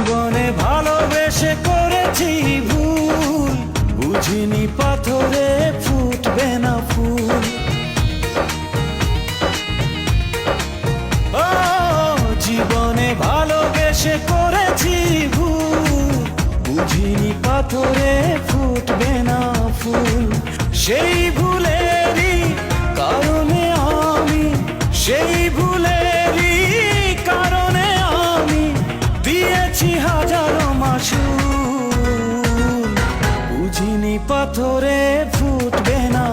জীবনে ভালোবেসে করেছি ভুল, বুঝিনি পাথরে ফুটবে না ফুল। ও জীবনে ভালোবেসে করেছি ভুল, বুঝিনি পাথরে ফুটবে না ফুল। সেই ভুলেরই কারণে আমি, সেই ভুলেরই কারণে আমি দিয়েছি হাজারো মাসুল, বুঝিনি পাথরে ফুটবে না